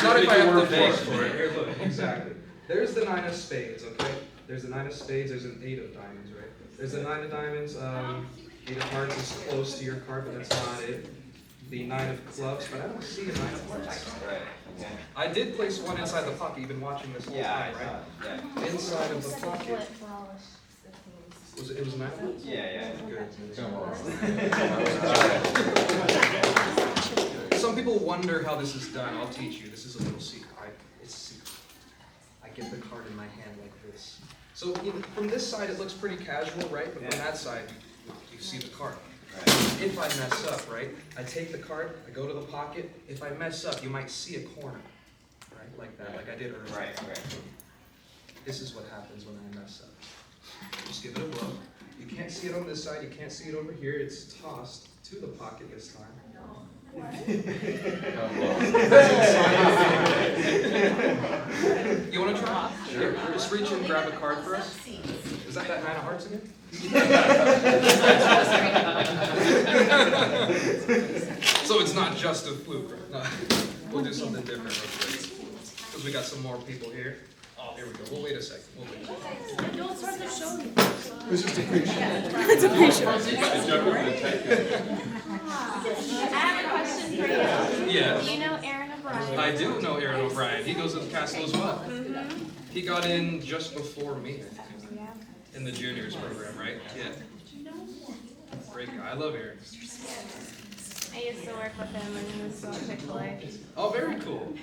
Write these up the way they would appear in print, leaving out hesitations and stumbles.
not if I have to beg for it. Here, look, exactly. There's the 9 of spades, okay? There's the 9 of spades, there's an 8 of diamonds, right? There's the 9 of diamonds, 8 of hearts is close to your card, but that's not it. The 9 of clubs, but I don't see a 9 of hearts. Right. Okay. I did place one inside the pocket. You've been watching this whole time, right? Yeah. Inside of the pocket. Was it was 9 of hearts? Yeah. Good. Some people wonder how this is done. I'll teach you. This is a little secret, right? It's a secret. I get the card in my hand like this. So from this side, it looks pretty casual, right? But from that side, you see the card. Right. If I mess up, right, I take the card, I go to the pocket. If I mess up, you might see a corner, right, like that, like I did earlier. Right. This is what happens when I mess up. Just give it a blow. You can't see it on this side, you can't see it over here. It's tossed to the pocket this time. You want to try? Sure. Just reach and grab a card for us. Is that 9 of hearts again? So it's not just a fluke, right? No. We'll do something different because we got some more people here. Oh, here we go. We'll wait a second. Don't start the show. It's just a pre-show. It's a pre-show. I have a question for you. Yeah. Do you know Aaron O'Brien? I do know Aaron O'Brien. He goes to the castle as well. He got in just before me, I think, in the juniors program, right? Yeah. Great guy. I love Aaron. I used to work with him when he was still at Chick-fil-A. Oh, very cool.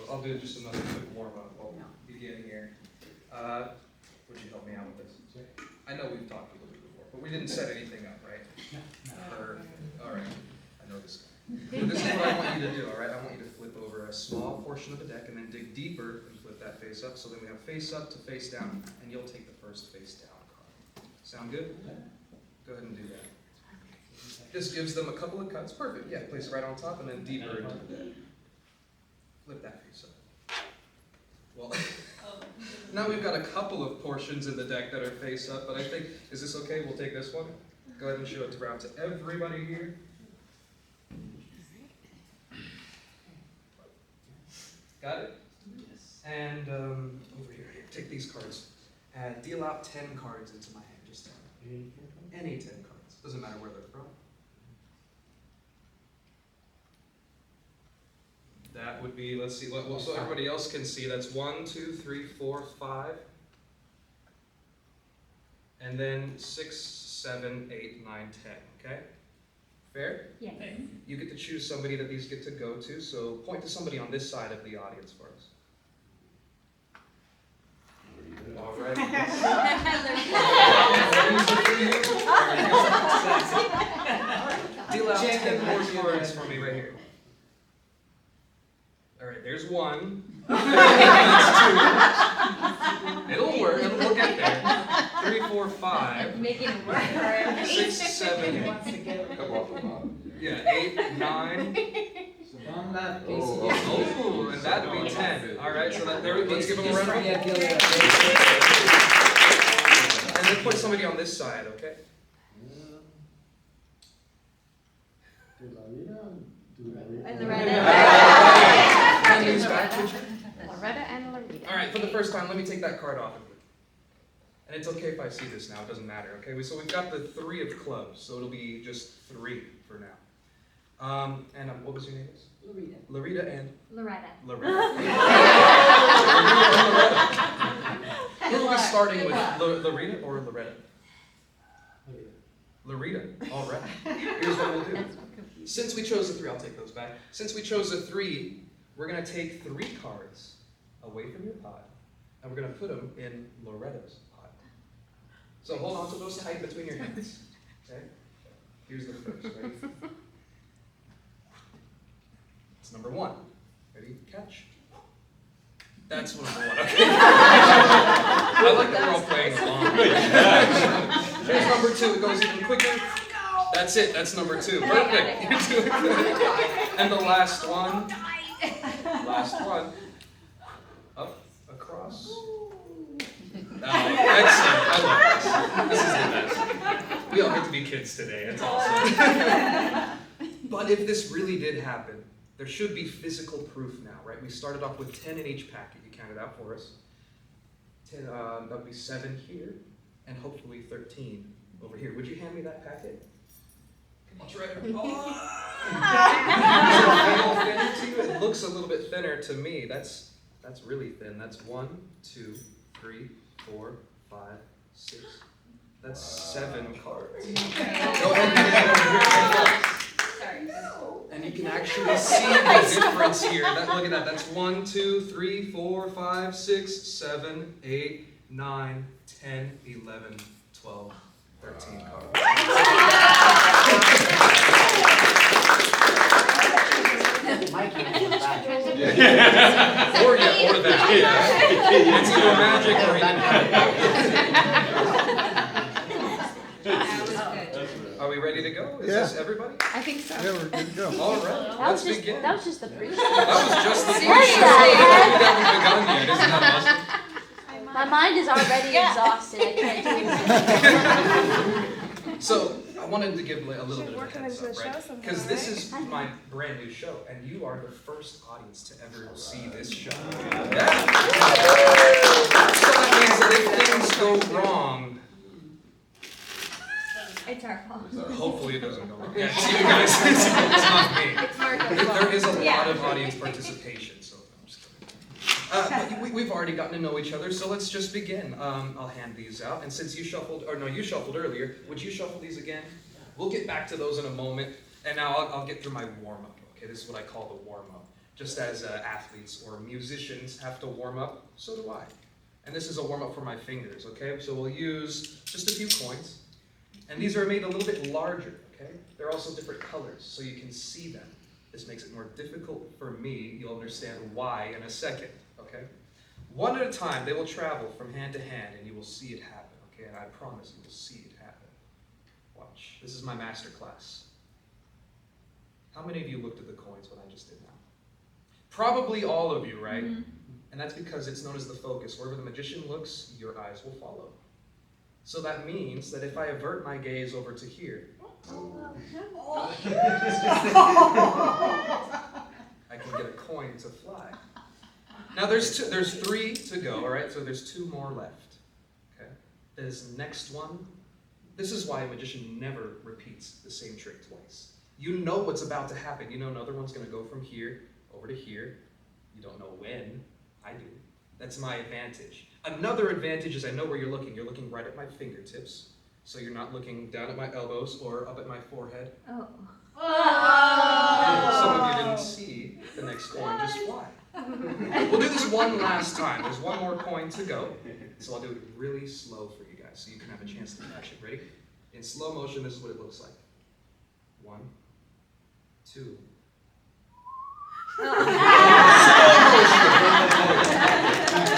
I'll do just another quick warm-up while we begin here. Would you help me out with this? I know we've talked a little bit before, but we didn't set anything up, right? All right. I know this guy. But this is what I want you to do, all right? I want you to flip over a small portion of the deck and then dig deeper and flip that face up. So then we have face up to face down, and you'll take the first face down card. Sound good? Go ahead and do that. This gives them a couple of cuts. Perfect. Yeah, place it right on top and then deeper into the deck. Flip that face up. Well, now we've got a couple of portions in the deck that are face up, but I think, is this okay? We'll take this one. Go ahead and show it around to everybody here. Got it? Yes. And over here, take these cards. Deal out 10 cards into my hand, just 10. Any 10 cards. Doesn't matter where they're from. That would be, let's see, well, so everybody else can see, that's 1, 2, 3, 4, 5. And then 6, 7, 8, 9, 10, okay? Fair? Yeah. You get to choose somebody that these get to go to, so point to somebody on this side of the audience for us. All right. Deal out 10 more cards for me right here. All right, there's 1. That's 2. It'll work. We'll get there. 3, 4, 5. Making it work for him. 6, 7. Yeah, 8, 9. Oh, and that'd be 10. All right, so that, there, let's give them a round of applause. And then put somebody on this side, okay? And Loretta. Loretta and Loretta. All right, for the first time, let me take that card off of you. And it's okay if I see this now, it doesn't matter, okay? So we've got the 3 of clubs, so it'll be just 3 for now. And what was your name? Loretta and? Loretta. Loretta. Who are we starting with? Loretta or Loretta? Loretta. All right. Here's what we'll do. Since we chose a 3, I'll take those back. Since we chose a 3, we're going to take 3 cards away from your pot, and we're going to put them in Loretta's pot. So hold on to those tight between your hands. Okay? Here's the first. Ready? It's number 1. Ready? Catch. That's number 1. Okay. I like that we're all playing along. Here's number 2. It goes even quicker. That's it. That's number 2. Perfect. You're doing good. And the last one. last one. Up, across. Oh, excellent. I love this. This is the best. We all get to be kids today. It's awesome. But if this really did happen, there should be physical proof now, right? We started off with 10 in each packet. You counted out for us. 10, that would be 7 here, and hopefully 13 over here. Would you hand me that packet? I'll try to. It looks a little bit thinner to me. That's really thin. That's 1, 2, 3, 4, 5, 6. That's 7 cards. Go ahead and get over here. And you can actually see the difference here. Look at that. That's 1, 2, 3, 4, 5, 6, 7, 8, 9, 10, 11, 12, 13 cards. Or that. Yeah. It's either magic or Are we ready to go? Is this everybody? I think so. Yeah, we're good to go. All right, let's begin. That was just the pre-show. That was just the Seriously? pre-show. We haven't begun yet. Isn't that awesome? My mind is already exhausted. I can't do this. So I wanted to give a little bit of a Working heads into up, the show right? sometime, Because this right? is my brand new show, and you are the first audience to ever see this show. Yeah. So that means that if things go wrong, It's our fault. hopefully it doesn't go wrong. Yeah, it's you guys. It's not me. It's Marco's fault. There is a lot Yeah. of audience participation, so I'm just kidding. But we've already gotten to know each other, so let's just begin. I'll hand these out, and since you shuffled earlier, would you shuffle these again? We'll get back to those in a moment, and now I'll get through my warm-up, okay? This is what I call the warm-up. Just as athletes or musicians have to warm up, so do I. And this is a warm-up for my fingers, okay? So we'll use just a few coins. And these are made a little bit larger, okay? They're also different colors, so you can see them. This makes it more difficult for me. You'll understand why in a second, okay? One at a time, they will travel from hand to hand, and you will see it happen, okay? And I promise you will see it happen. Watch. This is my master class. How many of you looked at the coins when I just did now? Probably all of you, right? Mm-hmm. And that's because it's known as the focus. Wherever the magician looks, your eyes will follow. So that means that if I avert my gaze over to here, I can get a coin to fly. Now there's 3 to go, all right? So there's 2 more left, okay? This next one, this is why a magician never repeats the same trick twice. You know what's about to happen. You know another one's going to go from here over to here. You don't know when. I do. That's my advantage. Another advantage is I know where you're looking. You're looking right at my fingertips. So you're not looking down at my elbows or up at my forehead. Oh. Some of you didn't see the next coin just fly. We'll do this one last time. There's one more coin to go. So I'll do it really slow for you guys so you can have a chance to catch it. Ready? In slow motion, this is what it looks like. 1, 2.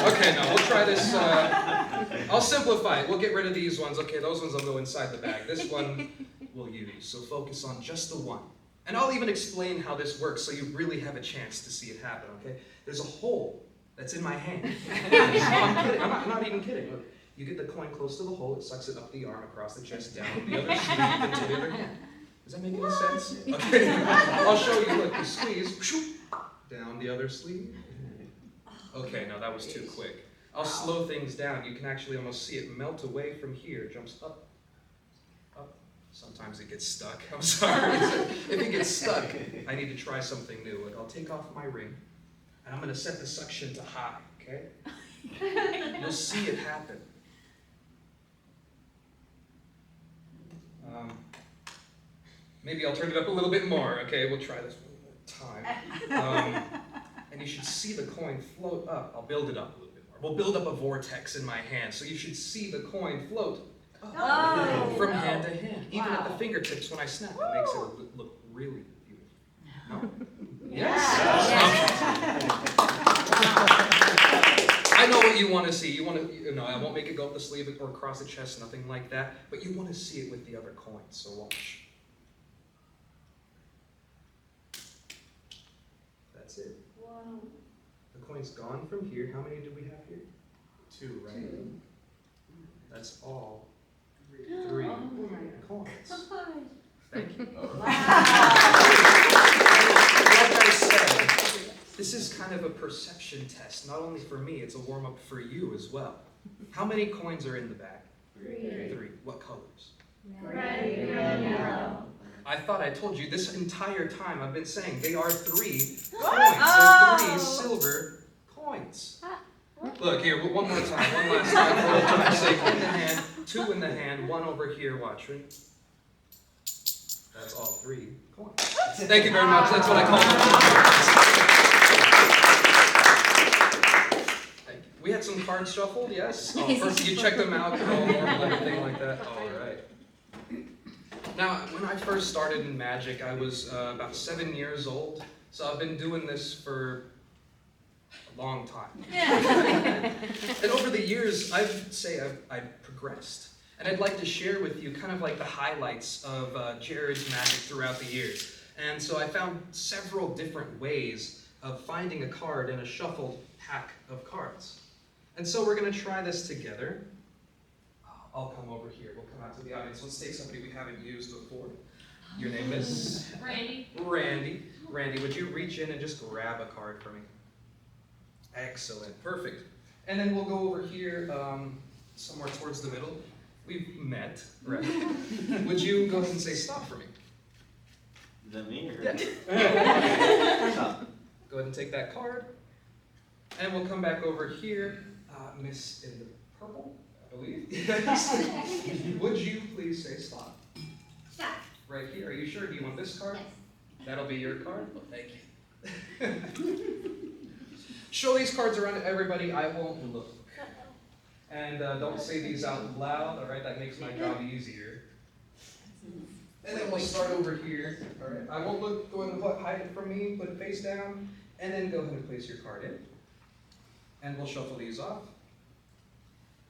Okay, now we'll try this. I'll simplify it. We'll get rid of these ones. Okay, those ones will go inside the bag. This one we'll use. So focus on just the one. And I'll even explain how this works so you really have a chance to see it happen, okay? There's a hole that's in my hand. No, I'm kidding. I'm not even kidding. Look, you get the coin close to the hole. It sucks it up the arm, across the chest, down the other sleeve, into the other hand. Does that make any sense? Okay, I'll show you. Look, you squeeze, down the other sleeve. Okay, no, that was too quick. I'll slow things down. You can actually almost see it melt away from here. Jumps up, up. Sometimes it gets stuck. I'm sorry. If it gets stuck, I need to try something new. I'll take off my ring, and I'm going to set the suction to high, okay? You'll see it happen. Maybe I'll turn it up a little bit more. Okay, we'll try this one more time. And you should see the coin float up. I'll build it up a little bit more. We'll build up a vortex in my hand, so you should see the coin float up from hand to hand. Even at the fingertips when I snap, it makes it look really beautiful. No? Yes? I know what you want to see. You want to, I won't make it go up the sleeve or across the chest, nothing like that, but you want to see it with the other coins, so watch. That's it. Wow. coin's gone from here. How many do we have here? 2, right? 2. That's all 3 coins. Thank you. Like I said, this is kind of a perception test. Not only for me, it's a warm-up for you as well. How many coins are in the bag? 3. What colors? Red, and yellow. I thought I told you this entire time. I've been saying they are 3 coins. Oh. They're 3 silver coins. Look here, one more time, one last time for old time's sake. In the hand, 2 in the hand, 1 over here. Watch me. That's all 3 coins. Thank you very much. That's what I call them. Thank you. We had some cards shuffled, yes. Oh, first you checked them out, they're all normal, everything like that. All right. Now, when I first started in Magic, I was about 7 years old, so I've been doing this for a long time. And over the years, I'd say I've progressed. And I'd like to share with you kind of like the highlights of Jared's Magic throughout the years. And so I found several different ways of finding a card in a shuffled pack of cards. And so we're going to try this together. I'll come over here. We'll come out to the audience. Let's take somebody we haven't used before. Your name is? Randy. Randy. Randy, would you reach in and just grab a card for me? Excellent. Perfect. And then we'll go over here somewhere towards the middle. We've met, right? Would you go ahead and say stop for me? Is that me? Or? Yeah. Stop. Go ahead and take that card. And we'll come back over here. Miss in the purple, I believe. Yes. Would you please say stop? Stop. Right here. Are you sure? Do you want this card? Yes. That'll be your card? Well, thank you. Show these cards around to everybody. I won't look. And don't say these out loud, all right? That makes my job easier. And then we'll start over here, all right? I won't look, go ahead and hide it from me, put it face down, and then go ahead and place your card in. And we'll shuffle these off.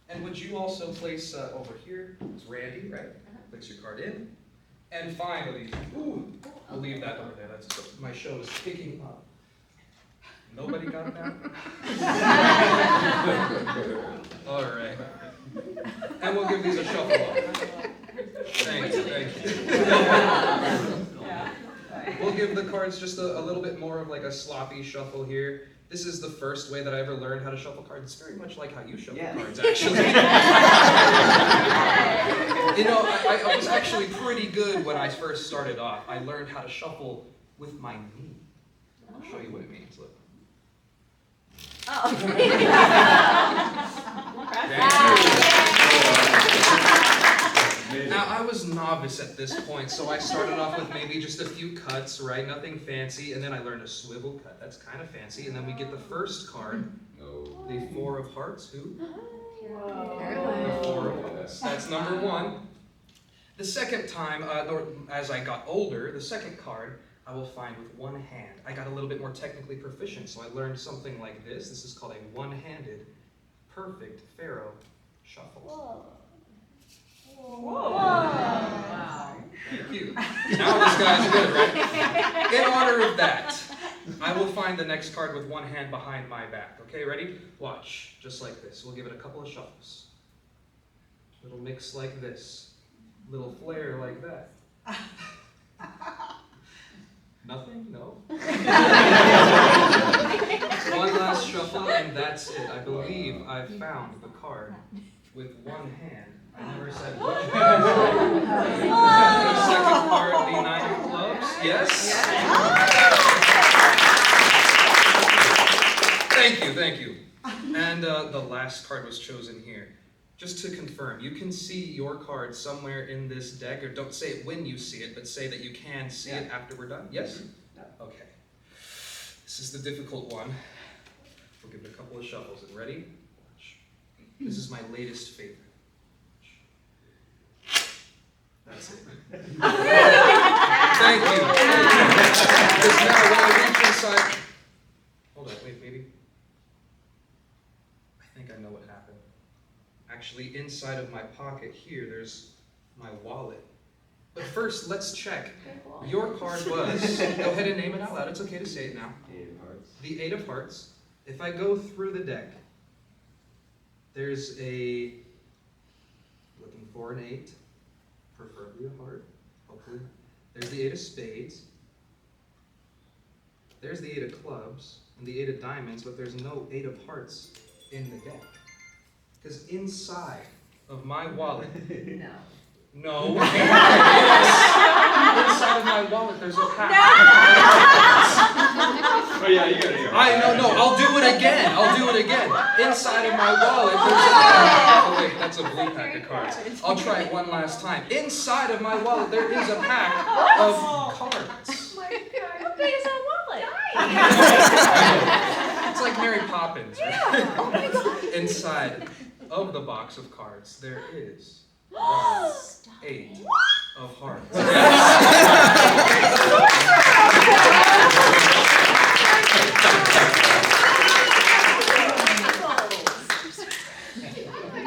And would you also place over here, it's Randy, right? Place your card in. And finally, ooh, we'll leave that over there. That's my show is picking up. Nobody got that? All right. And we'll give these a shuffle off. Thank you, thank you. We'll give the cards just a little bit more of like a sloppy shuffle here. This is the first way that I ever learned how to shuffle cards. It's very much like how you shuffle cards, actually. You know, I was actually pretty good when I first started off. I learned how to shuffle with my knee. I'll show you what it means. Look. Now, I was novice at this point, so I started off with maybe just a few cuts, right? Nothing fancy, and then I learned a swivel cut. That's kind of fancy. And then we get the first card, the 4 of hearts. Who? The 4 of hearts. That's number 1. The second time, as I got older, the second card, I will find with one hand. I got a little bit more technically proficient, so I learned something like this. This is called a one-handed, perfect pharaoh shuffle. Whoa. Wow. Thank you. Now this guy's good, right? In honor of that, I will find the next card with one hand behind my back. Okay, ready? Watch, just like this. We'll give it a couple of shuffles. Little mix like this. Little flare like that. Nothing? No? One last shuffle, and that's it. I believe I've found the card with one hand. I never said which hand. The second card, the 9 of clubs. Yes? Thank you, thank you. And the last card was chosen here. Just to confirm, you can see your card somewhere in this deck, or don't say it when you see it, but say that you can see it after we're done. Yes? Okay. This is the difficult one. We'll give it a couple of shuffles. And ready? Watch. This is my latest favorite. That's it. Thank you. Because now when I reach inside... Hold on, wait, maybe. I think I know what happened. Actually, inside of my pocket here, there's my wallet. But first, let's check. Your card was... Go ahead and name it out loud. It's okay to say it now. 8 of hearts. The 8 of hearts. if I go through the deck, there's looking for an 8, preferably a heart, hopefully. There's the 8 of spades. There's the 8 of clubs and the 8 of diamonds, but there's no 8 of hearts in the deck. Because inside of my wallet, no. Inside of my wallet, there's a pack. Oh yeah, you gotta hear. No, I'll do it again. Inside of my wallet, there's a pack. Oh wait, that's a blue pack of cards. I'll try it one last time. Inside of my wallet, there is a pack of cards. How big is that wallet? It's like Mary Poppins, right? Yeah. Oh my God. Inside of the box of cards, there is 8 of hearts.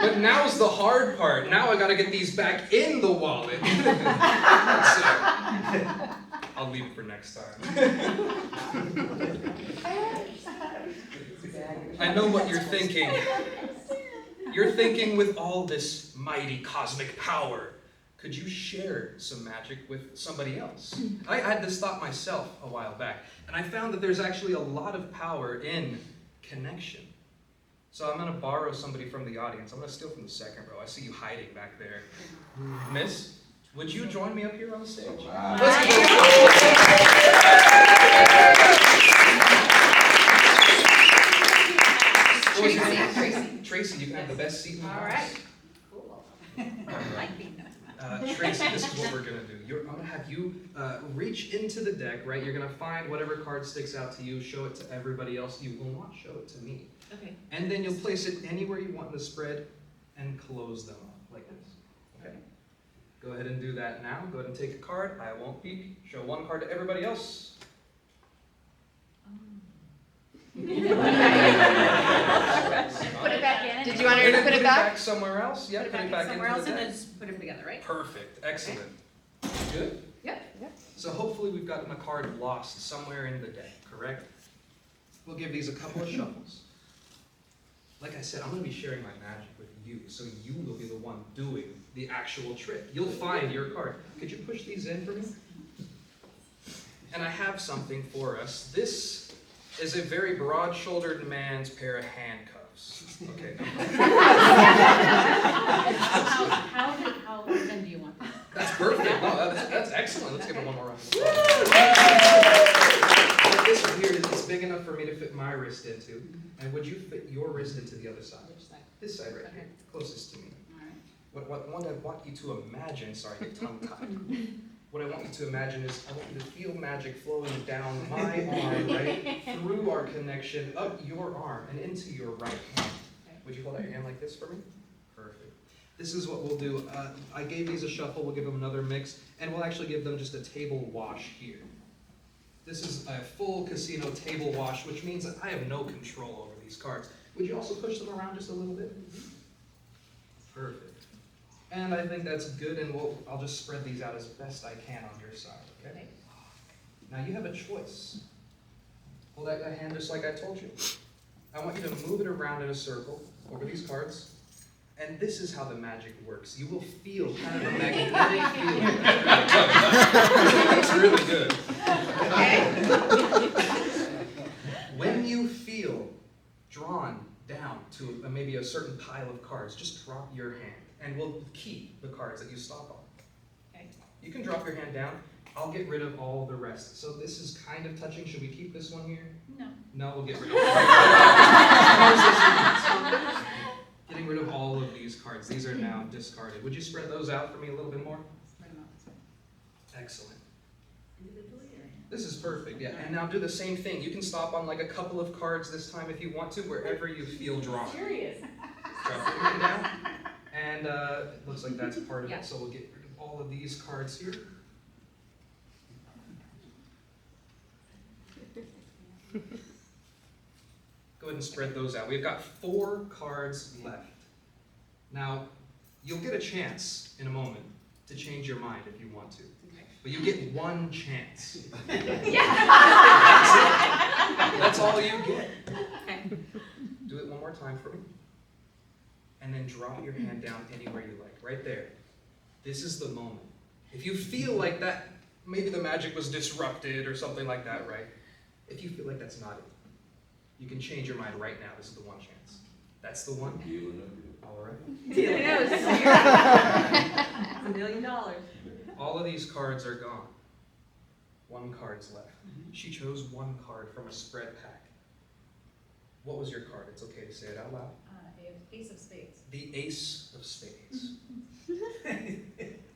But now's the hard part. Now I gotta get these back in the wallet. So, I'll leave it for next time. I know what you're thinking. You're thinking, with all this mighty cosmic power, could you share some magic with somebody else? I had this thought myself a while back, and I found that there's actually a lot of power in connection. So I'm going to borrow somebody from the audience. I'm going to steal from the second row. I see you hiding back there. Miss, would you join me up here on the stage? Let's Tracy, you can have the best seat in the house. All right. Cool. Like being Tracy, this is what we're going to do. I'm going to have you reach into the deck, right? You're going to find whatever card sticks out to you, show it to everybody else. You will not show it to me. Okay. And then you'll place it anywhere you want in the spread and close them up like this. Okay? Go ahead and do that now. Go ahead and take a card. I won't peek. Show one card to everybody else. Put it back in. Did you want her to put it back? Somewhere else? Yeah, Put put it it back somewhere into else the and deck. then just put them together, right? Perfect. Excellent. Good? Yep. So hopefully we've gotten a card lost somewhere in the deck, correct? We'll give these a couple of shuffles. Like I said, I'm going to be sharing my magic with you, so you will be the one doing the actual trick. You'll find your card. Could you push these in for me? And I have something for us. This is a very broad-shouldered man's pair of handcuffs. Okay. How then do you want that? That's perfect. No, that's excellent. Let's give it one more round. This one here is big enough for me to fit my wrist into. And would you fit your wrist into the other side? Which side? This side right here, closest to me. All right. What I want you to imagine, sorry, get tongue-tied. What I want you to imagine is I want you to feel magic flowing down my arm, right? Through our connection, up your arm, and into your right hand. Okay. Would you hold out your hand like this for me? Perfect. This is what we'll do. I gave these a shuffle. We'll give them another mix, and we'll actually give them just a table wash here. This is a full casino table wash, which means that I have no control over these cards. Would you also push them around just a little bit? Perfect. And I think that's good, and I'll just spread these out as best I can on your side, okay? Now you have a choice. Hold out that hand just like I told you. I want you to move it around in a circle over these cards. And this is how the magic works. You will feel kind of a magnetic feeling. It's really good. When you feel drawn down to maybe a certain pile of cards, just drop your hand. And we'll keep the cards that you stop on. Okay. You can drop your hand down. I'll get rid of all the rest. So this is kind of touching. Should we keep this one here? No. No, we'll get rid of it. Getting rid of all of these cards. These are now discarded. Would you spread those out for me a little bit more? Spread them out this way. Excellent. Individually or? This is perfect, yeah. And now do the same thing. You can stop on like a couple of cards this time if you want to, wherever you feel drawn. Curious. Drop your hand down. And it looks like that's part of Yeah. it, so we'll get rid of all of these cards here. Go ahead and spread those out. We've got 4 cards left. Now, you'll get a chance in a moment to change your mind if you want to. But you get 1 chance. That's all you get. Okay. time for me. And then drop your hand down anywhere you like, right there. This is the moment. If you feel like that, maybe the magic was disrupted or something like that, right? If you feel like that's not it, you can change your mind right now. This is the one chance. That's the one. All right. It's $1 million. All of these cards are gone. One card's left. She chose one card from a spread pack. What was your card? It's okay to say it out loud. Ace of spades. The Ace of Spades.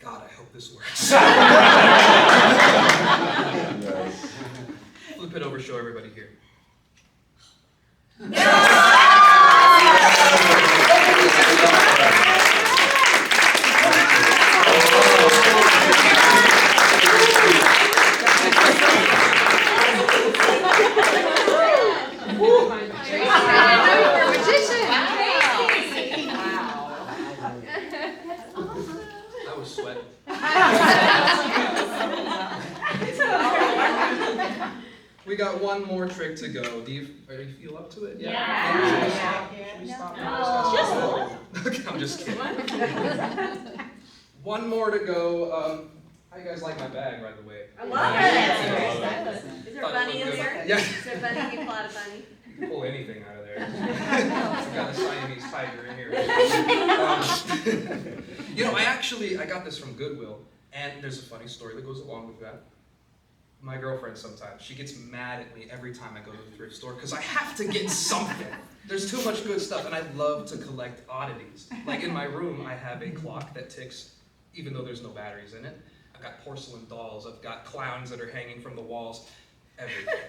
God, I hope this works. Flip it over, show everybody here. I was sweating. We got one more trick to go. Do you feel up to it? Yeah. Should we stop? No. Okay, I'm just kidding. One more to go. How you guys like my bag, by the way? I love it. Is there a bunny in there? Yeah. Is there a bunny? Can you pull out a bunny? You can pull anything out of there. I've got a Siamese tiger in here. I got this from Goodwill, and there's a funny story that goes along with that. My girlfriend sometimes, she gets mad at me every time I go to the thrift store because I have to get something. There's too much good stuff, and I love to collect oddities. Like in my room, I have a clock that ticks, even though there's no batteries in it. I've got porcelain dolls, I've got clowns that are hanging from the walls, everything.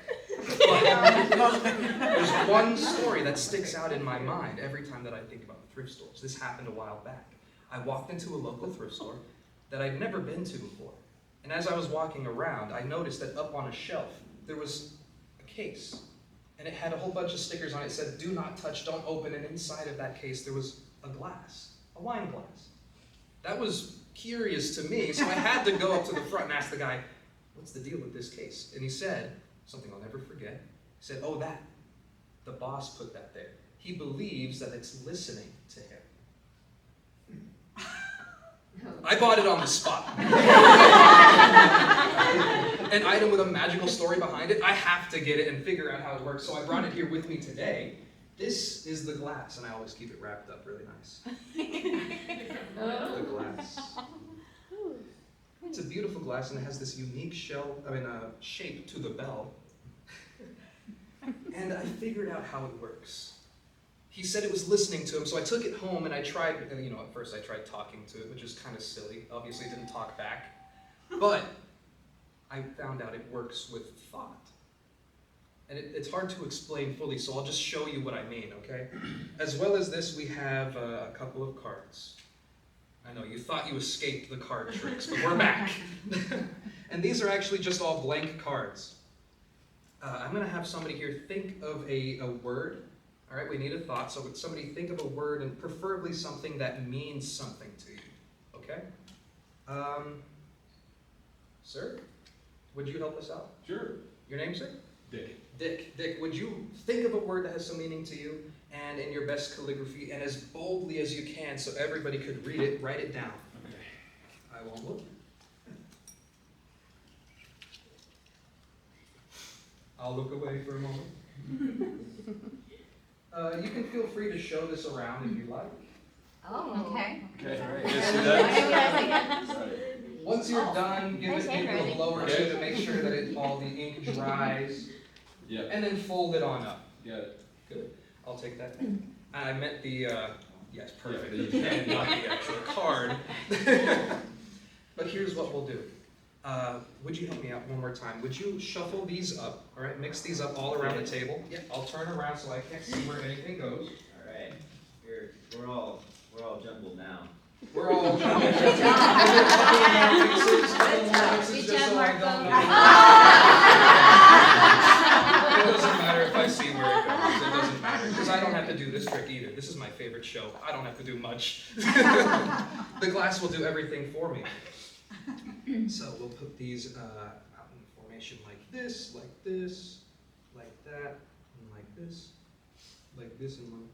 But there's one story that sticks out in my mind every time that I think about thrift stores. This happened a while back. I walked into a local thrift store that I'd never been to before. And as I was walking around, I noticed that up on a shelf, there was a case. And it had a whole bunch of stickers on it. It said, "Do not touch, don't open." And inside of that case, there was a glass, a wine glass. That was curious to me, so I had to go up to the front and ask the guy, "What's the deal with this case?" And he said, something I'll never forget. He said, "Oh, that. The boss put that there. He believes that it's listening to him." I bought it on the spot. An item with a magical story behind it, I have to get it and figure out how it works. So I brought it here with me today. This is the glass, and I always keep it wrapped up really nice. The glass. It's a beautiful glass, and it has this unique shape to the bell. And I figured out how it works. He said it was listening to him, so I took it home and I tried, at first I tried talking to it, which is kind of silly. Obviously it didn't talk back. But I found out it works with thought. And it's hard to explain fully, so I'll just show you what I mean, okay? As well as this, we have a couple of cards. I know, you thought you escaped the card tricks, but we're back. And these are actually just all blank cards. I'm going to have somebody here think of a word. All right, we need a thought, so would somebody think of a word, and preferably something that means something to you, okay? Sir, would you help us out? Sure. Your name, sir? Dick. Dick, would you think of a word that has some meaning to you, and in your best calligraphy, and as boldly as you can so everybody could read it, write it down. Okay. I won't look. I'll look away for a moment. You can feel free to show this around if you like. Oh, okay. Okay. Yes, Once you're done, give Nice it a handwriting. blower to make sure that all the ink dries, Yep. and then fold it on up. Got it. Good. I'll take that. I meant the, yes, perfect, Yeah. and not the actual card. But here's what we'll do. Would you help me out one more time? Would you shuffle these up, all right? Mix these up all around the table. Yep. I'll turn around so I can't see where anything goes. All right. We're all jumbled now. We're all Good job. It doesn't matter if I see where it goes. It doesn't matter, because I don't have to do this trick either. This is my favorite show. I don't have to do much. The glass will do everything for me. So we'll put these out in formation like this, like that, and like this, and like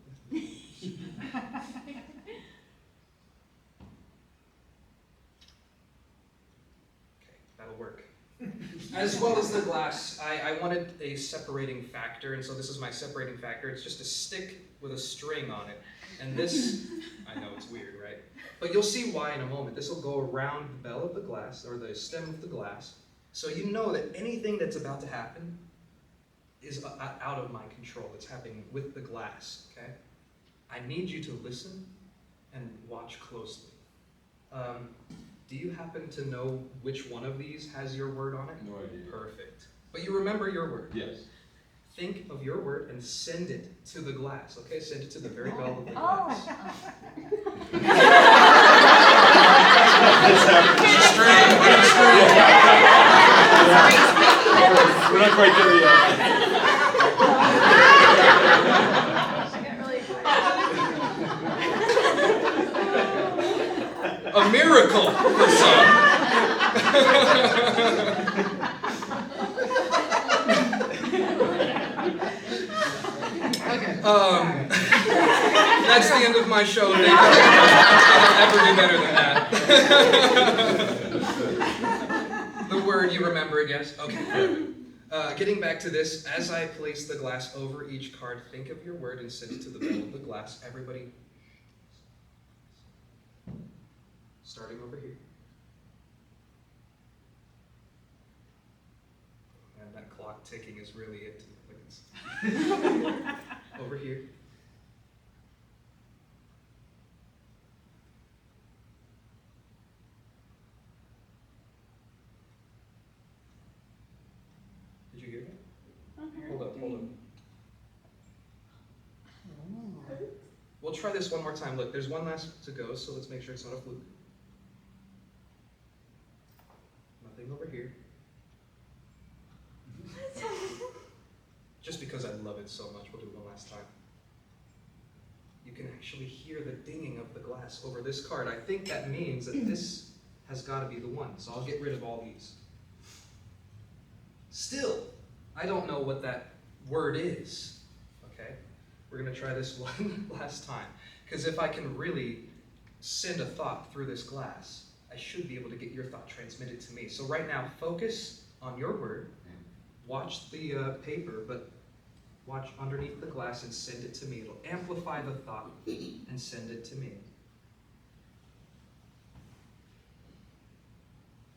That'll work. As well as the glass, I wanted a separating factor, and so this is my separating factor. It's just a stick with a string on it. And this, I know it's weird, right? But you'll see why in a moment. This will go around the bell of the glass, or the stem of the glass, so you know that anything that's about to happen is out of my control. It's happening with the glass, okay? I need you to listen and watch closely. Do you happen to know which one of these has your word on it? No idea. Perfect. But you remember your word. Yes. Think of your word and send it to the glass, okay? Send it to the very bell of the glass. We're not quite there yet. A miracle for some. That's the end of my show. Thank you. I'll never do better than that. The word, you remember it, yes? Okay. Getting back to this, as I place the glass over each card, think of your word and send it to the bell of the glass. Everybody, starting over here. Man, that clock ticking is really it. Over here. Did you hear that? Hold up. We'll try this one more time. Look, there's one last to go, so let's make sure it's not a fluke. Nothing over here. Just because I love it so much, we'll do it one last time. You can actually hear the dinging of the glass over this card. I think that means that this has got to be the one, so I'll get rid of all these. Still, I don't know what that word is, okay? We're going to try this one last time, because if I can really send a thought through this glass, I should be able to get your thought transmitted to me. So right now, focus on your word. Watch the paper, but watch underneath the glass and send it to me. It'll amplify the thought and send it to me.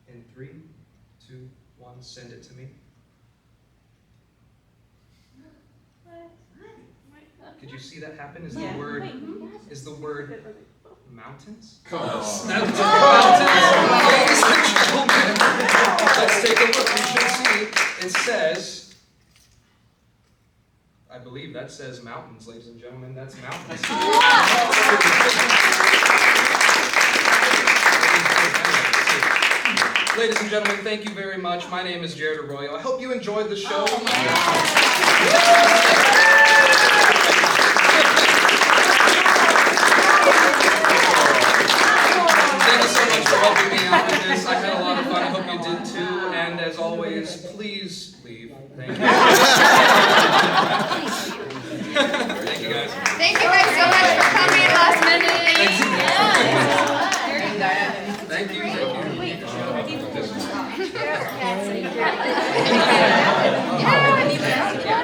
In 3, 2, 1, send it to me. Did you see that happen? Is the word mountains? Come on. That's mountains. Ladies and gentlemen, let's take a look. You should see it says, I believe that says mountains, ladies and gentlemen. That's mountains. Ladies and gentlemen, thank you very much. My name is Jared Arroyo. I hope you enjoyed the show. Thank you so much for helping me out with this. I had a lot of fun. I hope you did too. And as always, please leave. Thank you. Thank you guys. Thank you guys so much for coming last minute. Thank you. Wait.